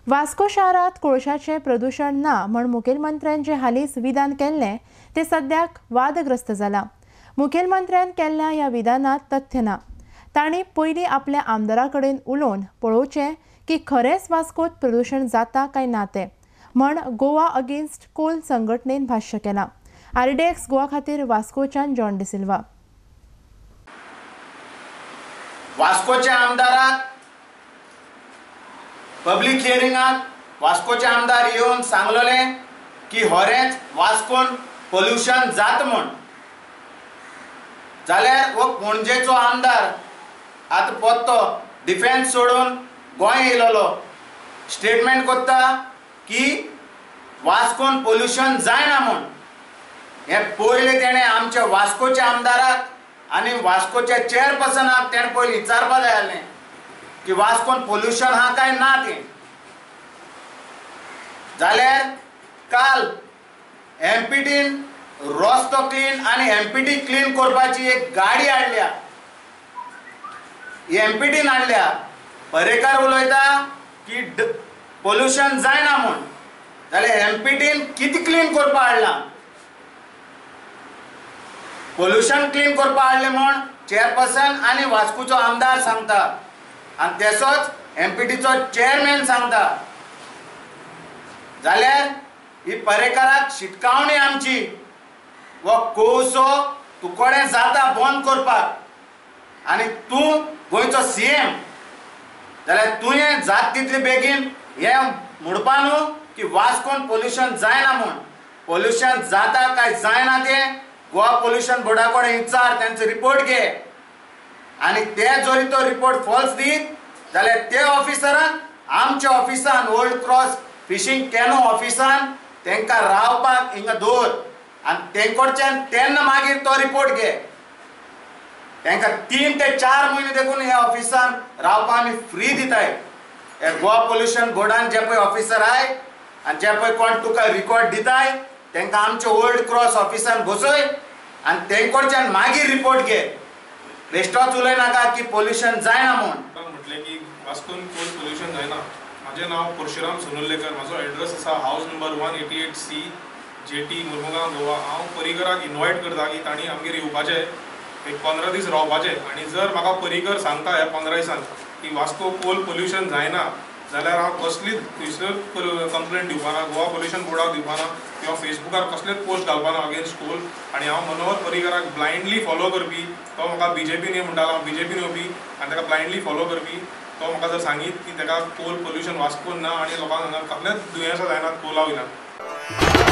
वास्को शारात कोळशाचे प्रदूषण ना म्हण मुखेलमंत्र्यान जे हालींच विधान केल्लें ते सद्याक वादग्रस्त जाला। मुखेलमंत्र्यान केल्ल्या ह्या विधानात तथ्य ना। तांणी पयलीं आपल्या आमदारा कडेन उलोवन पळोवचें की खरेंच वास्कोत प्रदूषण जाता काय ना तें म्हण गोवा अगेन्स्ट कोल संघटनेन भाष्य केलां। RDX गोवा खातीर वास्कोच्यान जॉन डिसिल्वा। वास्कोच्या आमदाराक पब्लिक हियरिंगाक वास्कोचे आमदार येवन सांगलोले की होरेंच वास्कोन पोल्यूशन जाता म्हण। जाल्यार वो पणजेचो आमदार आतां पोत्तो डिफेन्स सोडून गोंय येयलोलो स्टेटमेंट कोत्ता की वास्कोन पोल्यूशन जायना म्हण। हे पयले तेणें आमच्या वास्कोच्या आमदाराक आनी वास्कोच्या चेअरपर्सनाक तेणें पयलीं विचारपा जाय आसलें की वास्कोन पोल्यूशन हा काय ना तें। जाल्यार काल MPTन रस्तो क्लीन आनी MPT क्लीन करपाची एक गाडी हाडल्या। ही MPTन हाडल्या। पर्रेकार उलयता की पोल्यूशन जायना म्हण। जाल्यार MPTन कितें क्लीन करपा हाडलां? पोल्यूशन क्लीन करपा हाडलें म्हण चेअरपर्सन आनी वास्कोचो आमदार सांगता आनी तेसोच MPTचो चेअरमॅन सांगता। जाल्यार ही पर्रेकाराक शिटकावणी आमची वो कोळसो तुकोडें जाता बंद करपाक आनी तूं गोंयचो CM जाल्यार तुवें जात तितले बेगीन हे म्हणपा न्हू की वास्कोन पोल्यूशन जायना म्हण। पोल्यूशन जाता काय जायना तें गोवा पोल्यूशन बोर्डा कडेन विचार, तांचो रिपोर्ट घे आनी ते जरी तो रिपोर्ट फॉल्स दीत जाल्यार ते ऑफिसरान आमच्या ऑफिसान ओल्ड क्रॉस फिशिंग कॅनो ऑफिसान तांकां रावपाक हिंगा दवर आनी तेंकडच्यान तेन्ना मागीर तो रिपोर्ट घे। तांकां 3 ते 4 म्हयने देखून ह्या ऑफिसान रावपाक आमी फ्री दिताय। हे गोवा पोल्यूशन बोर्डान जे पळय ऑफिसर आय आनी जे पळय कोण तुका रिकॉर्ड दिताय तांकां आमच्या ओल्ड क्रॉस ऑफिसान बसय आनी तेंकडच्यान मागीर रिपोर्ट घे। बेश्टोच उलयनाका की पोल्यूशन जायना म्हण। म्हटलें की वास्कोन कोल पोल्यूशन जायना। म्हाजें नांव परशुराम सोनुल्लेकर, म्हाजो एड्रेस आसा हावस number 188C JT Mormugao Goa. हांव पर्रीकराक इनवायट करता की तांणी आमगेर येवपाचें, एक 15 दीस रावपाचें आनी जर म्हाका पर्रीकर सांगता ह्या 15 दिसान की वास्को कोल पोल्यूशन जायना जाल्यार हांव कसलीच खंयसरूच कंप्लेंट दिवपाना, गोवा पोल्यूशन बोर्डाक दिवपाना किंवा फेसबुकार कसलेच पोस्ट घालपाना अगेन्स्ट कोल। आनी हांव मनोहर पर्रीकराक ब्लायंडली फॉलो करपी, तो म्हाका BJPन ये म्हणटालो, हांव BJPन येवपी आनी ताका ब्लायंडली फॉलो करपी। तो म्हाका जर सांगीत की ताका कोल पोल्यूशन वास्कोन ना आनी लोकांक हांगा कसलेच दुयेंसां जायनात कोला वयल्यान।